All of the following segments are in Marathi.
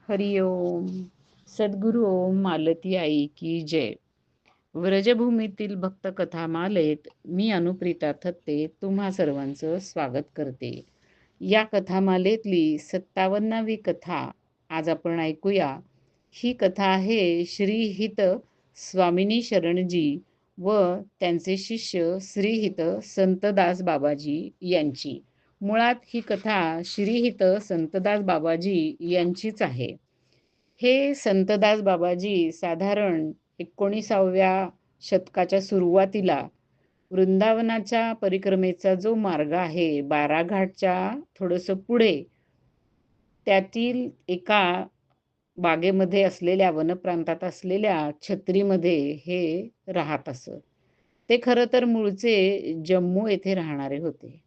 हरि ओम. सद्गुरु ओम मालती आई की जय. व्रजभूमीतील भक्त कथा मालेत मी अनुप्रिता थत्ते तुम्हा सर्वांचं स्वागत करते. या कथामालेतली 57वी कथा आज आपण ऐकूया. ही कथा आहे श्रीहित स्वामिनी शरणजी व त्यांचे शिष्य श्रीहित संतदास बाबाजी यांची. मुळात ही कथा श्रीहित संतदास बाबाजी यांचीच आहे. हे संतदास बाबाजी साधारण 19व्या शतकाच्या सुरुवातीला वृंदावनाच्या परिक्रमेचा जो मार्ग आहे, 12 घाटच्या थोडंसं पुढे, त्यातील एका बागेमध्ये असलेल्या, वनप्रांतात असलेल्या छत्रीमध्ये हे राहत असत. ते खरं तर मूळचे जम्मू येथे राहणारे होते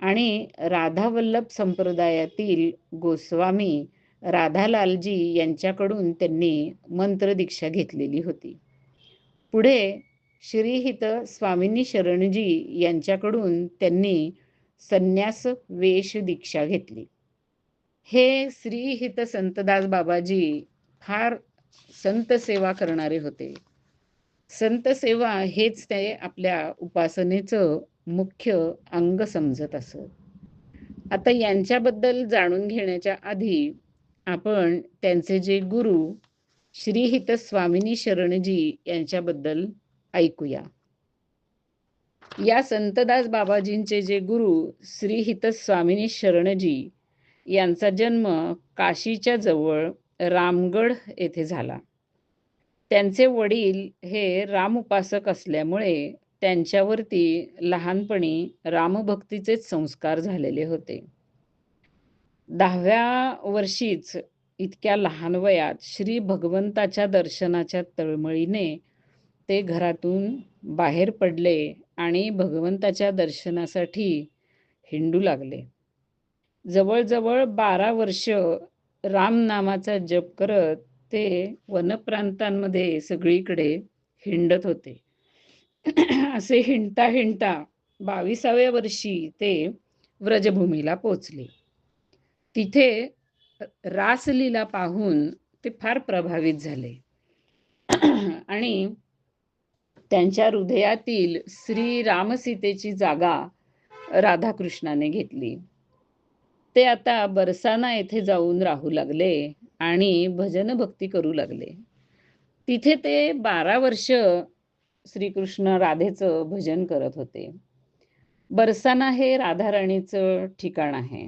आणि राधावल्लभ संप्रदायातील गोस्वामी राधालालजी यांच्याकडून त्यांनी मंत्र दीक्षा घेतलेली होती. पुढे श्रीहित स्वामिनी शरणजी यांच्याकडून त्यांनी संन्यास वेश दीक्षा घेतली. हे श्रीहित संतदास बाबाजी फार संत सेवा करणारे होते. संत सेवा हेच ते आपल्या उपासनेचं मुख्य अंग समजत असत. आता यांच्याबद्दल जाणून घेण्याच्या आधी आपण त्यांचे जे गुरु श्रीहित स्वामिनी शरणजी यांच्याबद्दल ऐकूया. या संतदास बाबाजींचे जे गुरु श्रीहित स्वामिनी शरणजी यांचा जन्म काशीच्या जवळ रामगढ येथे झाला. त्यांचे वडील हे रामउपासक असल्यामुळे त्यांच्यावरती लहानपणी रामभक्तीचेच संस्कार झालेले होते. 10व्या वर्षीच इतक्या लहान वयात श्री भगवंताच्या दर्शनाच्या तळमळीने ते घरातून बाहेर पडले आणि भगवंताच्या दर्शनासाठी हिंडू लागले. जवळजवळ 12 वर्ष रामनामाचा जप करत ते वनप्रांतांमध्ये सगळीकडे हिंडत होते. असे हिंडता हिंडता 22व्या वर्षी ते व्रजभूमीला पोचले. तिथे रासलीला पाहून ते फार प्रभावित झाले आणि त्यांच्या हृदयातील श्री रामसीतेची जागा राधाकृष्णाने घेतली. ते आता बरसाना येथे जाऊन राहू लागले आणि भजन भक्ती करू लागले. तिथे ते 12 वर्ष श्रीकृष्ण राधेचं भजन करत होते. बरसाना हे राधाराणीचं ठिकाण आहे.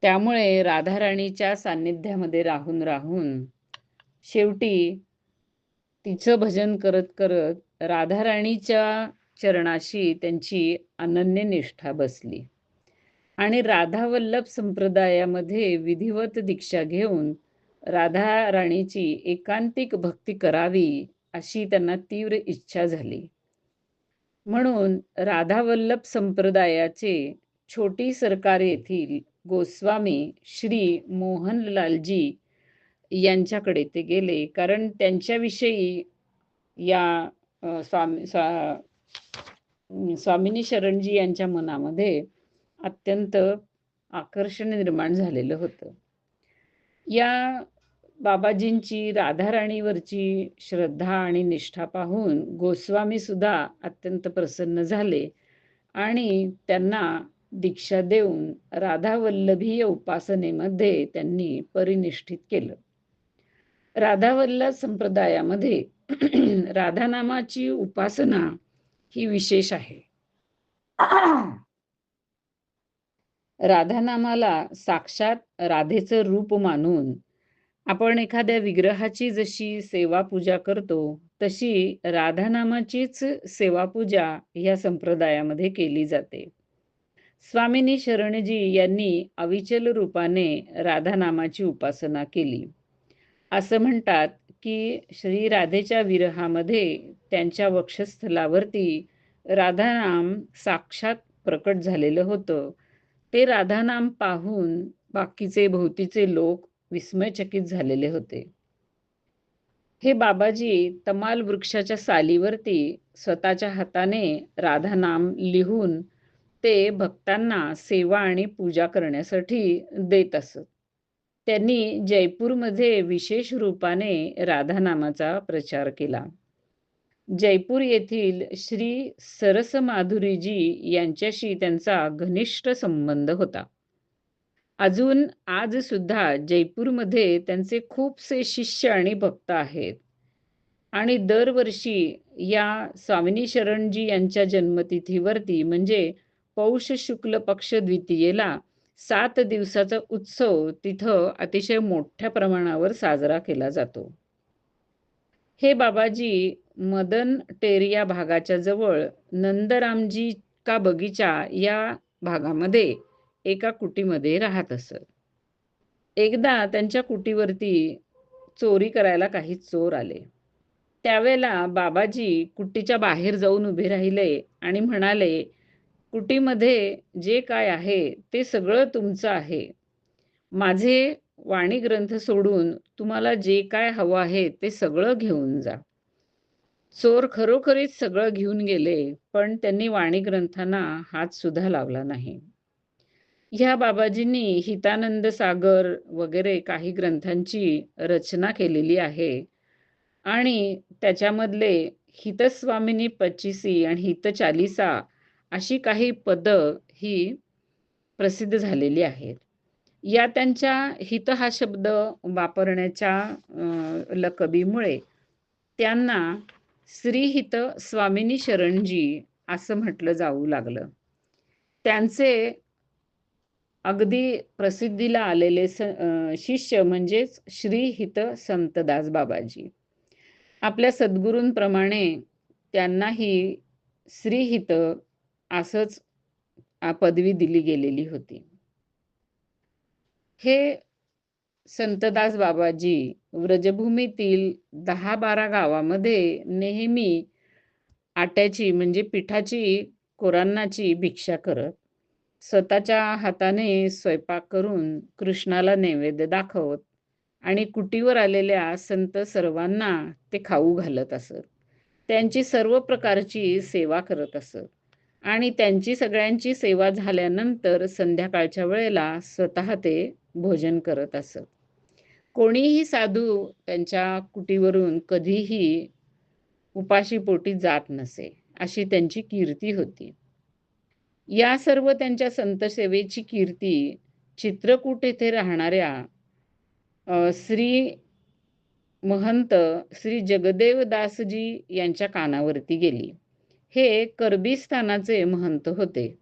त्यामुळे राधाराणीच्या सान्निध्यामध्ये राहून राहून शेवटी तिचं भजन करत करत राधाराणीच्या चरणाशी त्यांची अनन्य निष्ठा बसली आणि राधावल्लभ संप्रदायामध्ये विधिवत दीक्षा घेऊन राधाराणीची एकांतिक भक्ती करावी अशी त्यांना तीव्र इच्छा झाली. म्हणून राधावल्लभ संप्रदायाचे छोटी सरकार येथील गोस्वामी श्री मोहनलालजी यांच्याकडे ते गेले. कारण त्यांच्याविषयी या स्वामिनी शरणजी यांच्या मनामध्ये अत्यंत आकर्षण निर्माण झालेलं होतं. या बाबाजींची राधाराणीवरची श्रद्धा आणि निष्ठा पाहून गोस्वामी सुद्धा अत्यंत प्रसन्न झाले आणि त्यांना दीक्षा देऊन राधावल्लभीय उपासनेमध्ये त्यांनी परिनिष्ठित केलं. राधावल्लभ संप्रदायामध्ये राधानामाची उपासना ही विशेष आहे. राधानामाला साक्षात राधेचं रूप मानून आपण एखाद्या विग्रहाची जशी सेवा पूजा करतो तशी राधानामाचीच सेवा पूजा या संप्रदायामध्ये केली जाते. स्वामिनी शरणजी यांनी अविचल रूपाने राधानामाची उपासना केली. असं म्हणतात की श्री राधेच्या विरहामध्ये त्यांच्या वक्षस्थलावरती राधानाम साक्षात प्रकट झालेलं होतं. ते राधानाम पाहून बाकीचे भोवतीचे लोक विस्मयचकित झालेले होते. हे बाबाजी तमाल वृक्षाच्या सालीवरती स्वतःच्या हाताने राधानाम लिहून ते भक्तांना सेवा आणि पूजा करण्यासाठी देत असत. त्यांनी जयपूरमध्ये विशेष रूपाने राधा नामाचा प्रचार केला. जयपूर येथील श्री सरसमाधुरीजी यांच्याशी त्यांचा घनिष्ठ संबंध होता. अजून आज सुद्धा जयपूरमध्ये त्यांचे खूपसे शिष्य आणि भक्त आहेत. आणि दरवर्षी या स्वामिनी शरणजी यांच्या जन्मतिथीवरती म्हणजे पौष शुक्ल पक्ष द्वितीयेला 7 दिवसाचा उत्सव तिथं अतिशय मोठ्या प्रमाणावर साजरा केला जातो. हे बाबाजी मदन टेरिया भागाच्या जवळ नंदरामजी का बगीचा या भागामध्ये एका कुटीमध्ये राहत असत. एकदा त्यांच्या कुटीवरती चोरी करायला काही चोर आले. त्यावेळेला बाबाजी कुटीच्या बाहेर जाऊन उभे राहिले आणि म्हणाले, कुटीमध्ये जे काय आहे ते सगळं तुमचं आहे. माझे वाणी ग्रंथ सोडून तुम्हाला जे काय हवं आहे ते सगळं घेऊन जा. चोर खरोखरीच सगळं घेऊन गेले, पण त्यांनी वाणी ग्रंथांना हात सुद्धा लावला नाही. ह्या बाबाजींनी हितानंद सागर वगैरे काही ग्रंथांची रचना केलेली आहे आणि त्याच्यामधले हितस्वामिनी पच्चीसी आणि हितचालिसा अशी काही पदं ही प्रसिद्ध झालेली आहेत. या त्यांच्या हित हा शब्द वापरण्याच्या लकबीमुळे त्यांना श्रीहित स्वामिनी शरणजी असं म्हटलं जाऊ लागलं. त्यांचे अगदी प्रसिद्धीला आलेले शिष्य म्हणजेच श्रीहित संतदास बाबाजी. आपल्या सद्गुरूंप्रमाणे त्यांनाही श्रीहित असंच पदवी दिली गेलेली होती. हे संतदास बाबाजी व्रजभूमीतील 10-12 गावामध्ये नेहमी आट्याची म्हणजे पिठाची कोरांनाची भिक्षा करत, स्वतःच्या हाताने स्वयंपाक करून कृष्णाला नैवेद्य दाखवत आणि कुटीवर आलेल्या संत सर्वांना ते खाऊ घालत असत. त्यांची सर्व प्रकारची सेवा करत असत आणि त्यांची सगळ्यांची सेवा झाल्यानंतर संध्याकाळच्या वेळेला स्वतः ते भोजन करत असत. कोणीही साधू त्यांच्या कुटीवरून कधीही उपाशी पोटी जात नसे, अशी त्यांची कीर्ती होती. या सर्व त्यांच्या संतसेवेची कीर्ती चित्रकूट येथे राहणाऱ्या श्री महंत श्री जगदेवदासजी यांच्या कानावरती गेली. हे कर्बिस्तानाचे महंत होते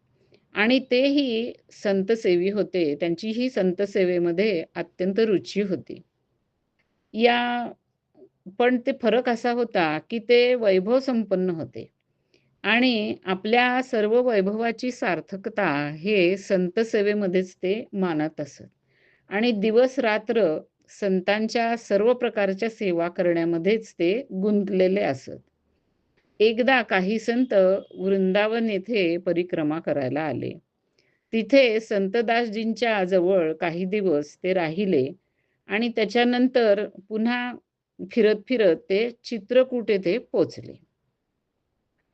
आणि तेही संतसेवी होते. त्यांची ही संतसेवेमध्ये अत्यंत रुची होती. पण ते फरक असा होता की ते वैभव संपन्न होते आणि आपल्या सर्व वैभवाची सार्थकता हे संतसेवेमध्येच ते मानत असत आणि दिवस रात्र संतांच्या सर्व प्रकारच्या सेवा करण्यामध्येच ते गुंतलेले असत. एकदा काही संत वृंदावन येथे परिक्रमा करायला आले. तिथे संतदासजींच्या जवळ काही दिवस ते राहिले आणि त्याच्यानंतर पुन्हा फिरत फिरत ते चित्रकूट येथे पोचले.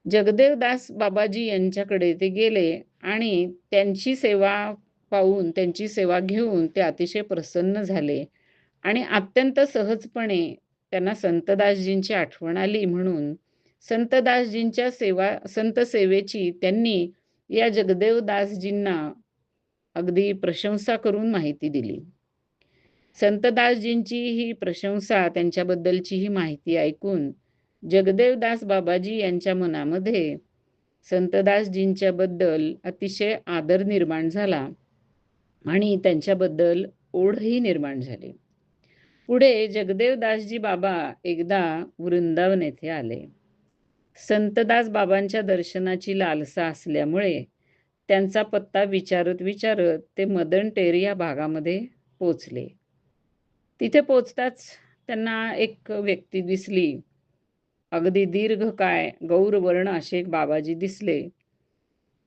जगदेवदास बाबाजी यांच्याकडे ते गेले आणि त्यांची सेवा पाहून त्यांची सेवा घेऊन ते अतिशय प्रसन्न झाले आणि अत्यंत सहजपणे त्यांना संतदासजींची आठवण आली म्हणून संतदासजींच्या संतसेवेची त्यांनी या जगदेवदासजींना अगदी प्रशंसा करून माहिती दिली. संतदासजींची ही प्रशंसा त्यांच्याबद्दलची ही माहिती ऐकून जगदेवदास बाबाजी यांच्या मनामध्ये संतदासजींच्या बद्दल अतिशय आदर निर्माण झाला आणि त्यांच्याबद्दल ओढही निर्माण झाली. पुढे जगदेवदासजी बाबा एकदा वृंदावन येथे आले. संतदास बाबांच्या दर्शनाची लालसा असल्यामुळे त्यांचा पत्ता विचारत विचारत ते मदन टेरिया भागामध्ये पोचले. तिथे पोचताच त्यांना एक व्यक्ती दिसली. अगदी दीर्घकाय गौरवर्ण असे एक बाबाजी दिसले.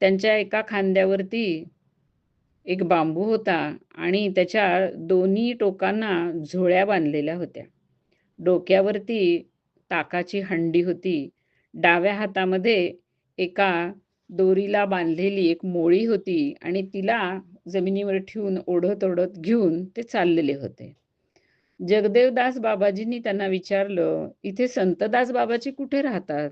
त्यांच्या एका खांद्यावरती एक बांबू होता आणि त्याच्या दोन्ही टोकांना झोळ्या बांधलेल्या होत्या. डोक्यावरती ताकाची हंडी होती. डाव्या हातामध्ये एका दोरीला बांधलेली एक मोळी होती आणि तिला जमिनीवर ठेवून ओढत ओढत घेऊन ते चाललेले होते. जगदेवदास बाबाजींनी त्यांना विचारलं, "इथे संतदास बाबाजी कुठे राहतात?"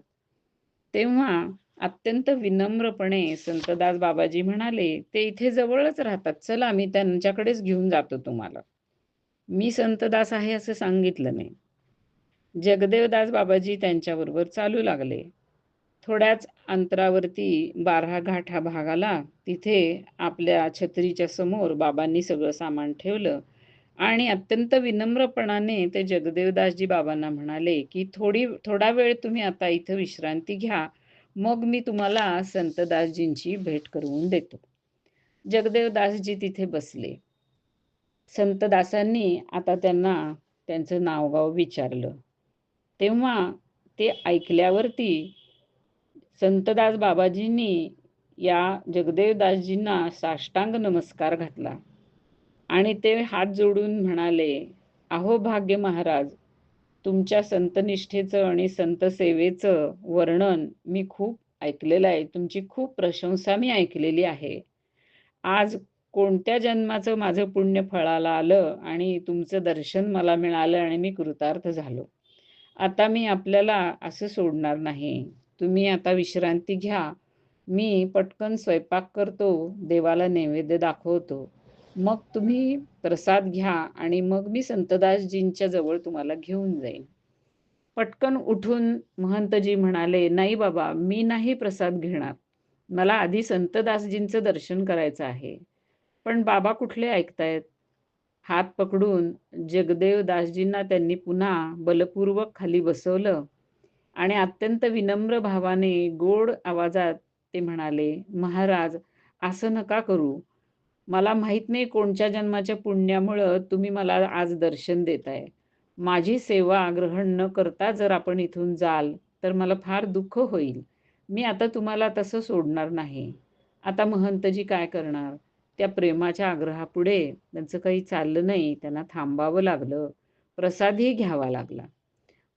तेव्हा अत्यंत विनम्रपणे संतदास बाबाजी म्हणाले, "ते इथे जवळच राहतात. चला मी त्यांच्याकडेच घेऊन जातो तुम्हाला." मी संतदास आहे असं सांगितलं नाही. जगदेवदास बाबाजी त्यांच्याबरोबर चालू लागले. थोड्याच अंतरावरती 12 घाट हा भाग आला. तिथे आपल्या छत्रीच्या समोर बाबांनी सगळं सामान ठेवलं आणि अत्यंत विनम्रपणाने ते जगदेवदासजी बाबांना म्हणाले, की थोडा वेळ तुम्ही आता इथं विश्रांती घ्या. मग मी तुम्हाला संतदासजींची भेट करून देतो. जगदेवदासजी तिथे बसले. संतदासांनी आता त्यांना त्यांचं नावगाव विचारलं. तेव्हा ते ऐकल्यावरती संतदास बाबाजींनी या जगदेवदासजींना साष्टांग नमस्कार घातला आणि ते हात जोडून म्हणाले, "अहो भाग्य महाराज, तुमच्या संतनिष्ठेचं आणि संतसेवेचं वर्णन मी खूप ऐकलेलं आहे. तुमची खूप प्रशंसा मी ऐकलेली आहे. आज कोणत्या जन्माचं माझं पुण्य फळाला आलं आणि तुमचं दर्शन मला मिळालं आणि मी कृतार्थ झालो. आता मी आपल्याला असं सोडणार नाही. तुम्ही आता विश्रांती घ्या. मी पटकन स्वयंपाक करतो, देवाला नैवेद्य दाखवतो. मग तुम्ही प्रसाद घ्या आणि मग मी संतदासजींच्या जवळ तुम्हाला घेऊन जाईन." पटकन उठून महंतजी म्हणाले, "नाही बाबा, मी नाही प्रसाद घेणार. मला आधी संतदासजींचं दर्शन करायचं आहे." पण बाबा कुठले ऐकतायत? हात पकडून जगदेवदासजींना त्यांनी पुन्हा बलपूर्वक खाली बसवलं आणि अत्यंत विनम्र भावाने गोड आवाजात ते म्हणाले, "महाराज, असं नका करू. मला माहीत नाही कोणत्या जन्माच्या पुण्यामुळं तुम्ही मला आज दर्शन देताय. माझी सेवा ग्रहण न करता जर आपण इथून जाल, तर मला फार दुःख होईल. मी आता तुम्हाला तसं सोडणार नाही." आता महंतजी काय करणार? त्या प्रेमाच्या आग्रहापुढे त्यांचं काही चाललं नाही. त्यांना थांबावं लागलं. प्रसादही घ्यावा लागला.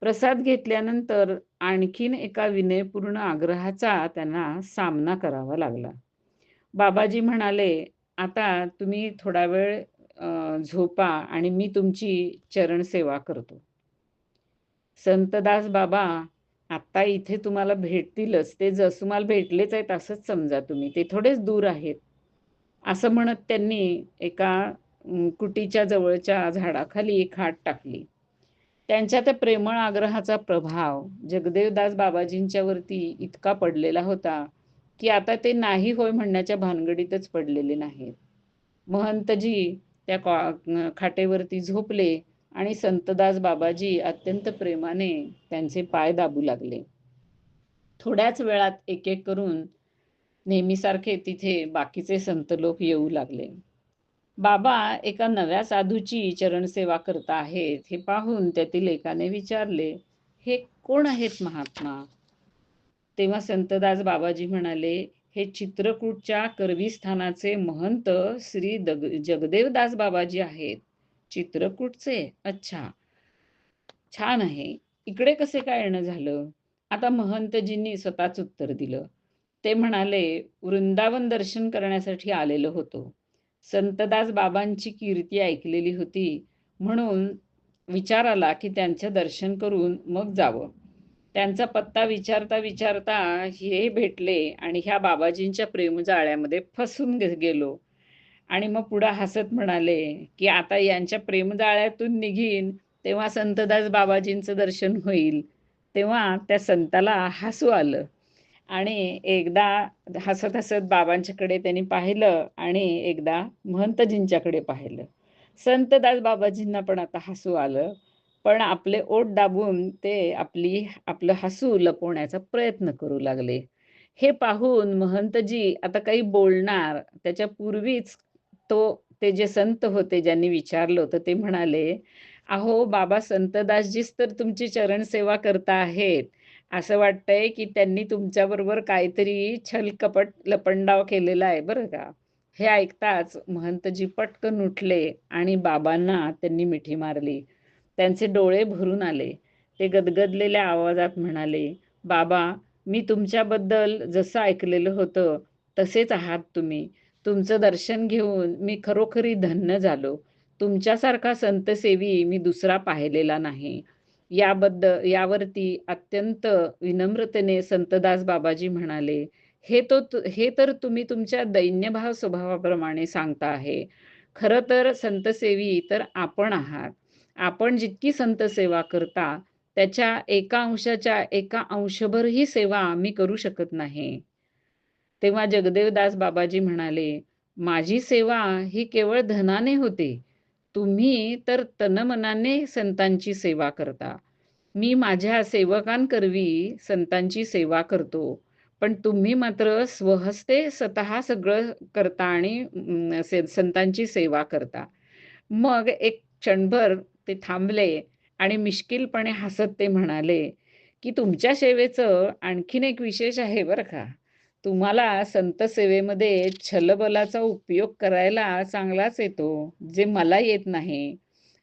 प्रसाद घेतल्यानंतर आणखीन एका विनयपूर्ण आग्रहाचा त्यांना सामना करावा लागला. बाबाजी म्हणाले, "आता तुम्ही थोडा वेळ झोपा आणि मी तुमची चरणसेवा करतो." संतदास बाबा आता इथे तुम्हाला भेटतीलच. ते तुम्हाला भेटलेच आहेत असंच समजा तुम्ही. ते थोडेच दूर आहेत. असं म्हणत त्यांनी एका कुटीच्या जवळच्या झाडाखाली एक खाट टाकली. त्यांच्या त्या प्रेमळ आग्रहाचा प्रभाव जगदेवदास बाबाजींच्यावरती इतका पडलेला होता, की आता ते नाही होय म्हणण्याच्या भानगडीतच पडलेले नाहीत. महंतजी त्या खाटेवरती झोपले आणि संतदास बाबाजी अत्यंत प्रेमाने त्यांचे पाय दाबू लागले. थोड्याच वेळात एक-एक करून नेहमीसारखे तिथे बाकीचे संत लोक येऊ लागले. बाबा एका नव्या साधूची चरणसेवा करता आहेत, हे पाहून त्यातील एकाने विचारले, "हे कोण आहेत महात्मा?" तेव्हा संतदास बाबाजी म्हणाले, "हे चित्रकूटच्या करवीस्थानाचे महंत श्री जगदेवदास बाबाजी आहेत." "चित्रकूटचे? अच्छा, छान आहे. इकडे कसे काय येणं झालं?" आता महंतजींनी स्वतःच उत्तर दिलं. ते म्हणाले, "वृंदावन दर्शन करण्यासाठी आलेलो होतो. संतदास बाबांची कीर्ती ऐकलेली होती, म्हणून विचार आला की त्यांचं दर्शन करून मग जावं. त्यांचा पत्ता विचारता विचारता हे भेटले आणि ह्या बाबाजींच्या प्रेमजाळ्यामध्ये फसून गेलो." आणि मग पुढं हसत म्हणाले, की "आता यांच्या प्रेमजाळ्यातून निघीन, तेव्हा संतदास बाबाजींचं दर्शन होईल." तेव्हा त्या संताला हसू आलं आणि एकदा हसत-हसत बाबांच्याकडे त्यांनी पाहिलं आणि एकदा महंतजींच्याकडे पाहिलं. संतदास बाबाजींना पण आता हसू आलं. पण आपले ओठ दाबून ते आपलं हसू लपवण्याचा प्रयत्न करू लागले. हे पाहून महंतजी आता काही बोलणार त्याच्यापूर्वीच ते जे संत होते ज्यांनी विचारलं होतं ते म्हणाले, "अहो बाबा संतदासजीच तर तुमची चरणसेवा करता आहेत. असं वाटतंय की त्यांनी तुमच्याबरोबर काहीतरी छल-कपट, लपंडाव केलेला आहे बरं का." हे ऐकताच महंतजी पटकन उठले आणि बाबांना त्यांनी मिठी मारली. त्यांचे डोळे भरून आले. ते गदगदलेल्या आवाजात म्हणाले, "बाबा, मी तुमच्याबद्दल जसं ऐकलेलं होतं, तसेच आहात तुम्ही. तुमचं दर्शन घेऊन मी खरोखरी धन्य झालो. तुमच्यासारखा संतसेवी मी दुसरा पाहिलेला नाही." यावरती अत्यंत विनम्रतेने संतदास बाबाजी म्हणाले, हे तर तुम्ही तुमच्या दैन्यभाव स्वभावाप्रमाणे सांगता आहे. खरं तर संतसेवी तर आपण आहात. आपण जितकी संतसेवा करता, त्याच्या एका अंशाच्या एका अंशभरही सेवा आम्ही करू शकत नाही." तेव्हा जगदेवदास बाबाजी म्हणाले, "माझी सेवा ही केवळ धनाने होते. तुम्ही तर तनमनाने संतांची सेवा करता. मी माझ्या सेवकांकरवी संतांची सेवा करतो. पण तुम्ही मात्र स्वहस्ते स्वतः सगळं करता आणि संतांची सेवा करता." मग एक क्षणभर ते थांबले आणि मिश्किलपणे हसत ते म्हणाले, की "तुमच्या सेवेचं आणखीन एक विशेष आहे बरं का. तुम्हाला संत सेवेमध्ये छलबलाचा उपयोग करायला चांगलाच येतो, जे मला येत नाही."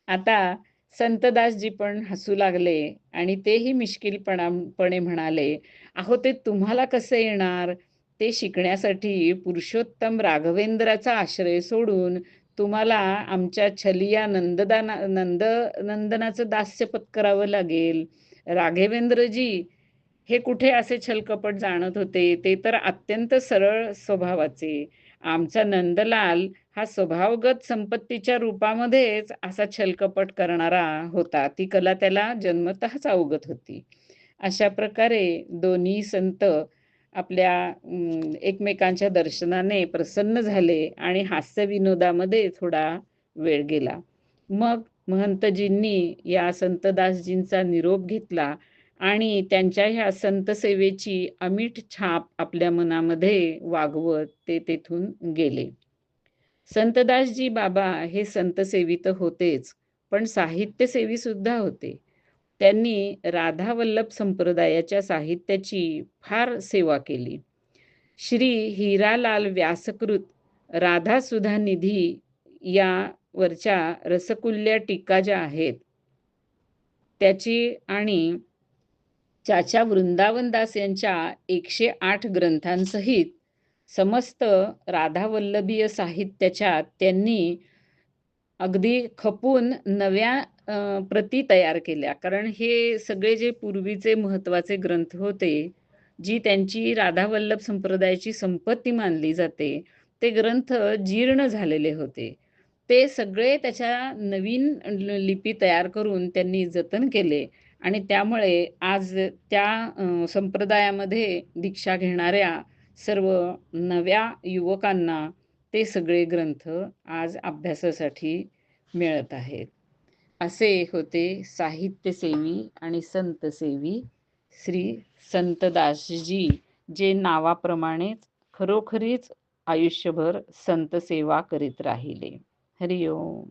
आता संतदासजी पण हसू लागले आणि तेही मिश्किलपणे म्हणाले, "अहो, ते तुम्हाला कसं येणार? ते शिकण्यासाठी पुरुषोत्तम राघवेंद्राचा आश्रय सोडून तुम्हाला आमच्या छलिया नंदनाचं दास्य पत्करावं लागेल. राघवेंद्रजी हे कुठे असे छलकपट जाणत होते? ते तर अत्यंत सरळ स्वभावाचे. आमचा नंदलाल हा स्वभावगत संपत्तीच्या रूपामध्येच असा छलकपट करणारा होता. ती कला त्याला जन्मतःच अवगत होती." अशा प्रकारे दोन्ही संत आपल्या एकमेकांच्या दर्शनाने प्रसन्न झाले आणि हास्यविनोदामध्ये थोडा वेळ गेला. मग महंतजींनी या संतदासजींचा निरोप घेतला आणि त्यांच्या ह्या संतसेवेची अमीट छाप आपल्या मनामध्ये वागवत ते तेथून गेले. संतदासजी बाबा हे संतसेवी तर होतेच, पण साहित्यसेवी सुद्धा होते. त्यांनी राधा वल्लभ संप्रदायाच्या साहित्याची फार सेवा केली. श्री हिरालाल व्यासकृत राधासुधा निधी यावरच्या रसकुल्ल्या टीका ज्या आहेत, त्याची आणि चाचा वृंदावनदास यांच्या 108 ग्रंथांसहित समस्त राधावल्लभीय साहित्याच्या त्यांनी अगदी खपून नव्या प्रती तयार केल्या. कारण हे सगळे जे पूर्वीचे महत्त्वाचे ग्रंथ होते, जी त्यांची राधावल्लभ संप्रदायाची संपत्ती मानली जाते, ते ग्रंथ जीर्ण झालेले होते. ते सगळे त्याच्या नवीन लिपी तयार करून त्यांनी जतन केले आणि त्यामुळे आज त्या संप्रदायामध्ये दीक्षा घेणाऱ्या सर्व नव्या युवकांना ते सगळे ग्रंथ आज अभ्यासासाठी मिळत आहेत. असे होते साहित्यसेवी आणि संतसेवी श्री संतदासजी, जे नावाप्रमाणेच खरोखरीच आयुष्यभर संतसेवा करीत राहिले. हरि ओम.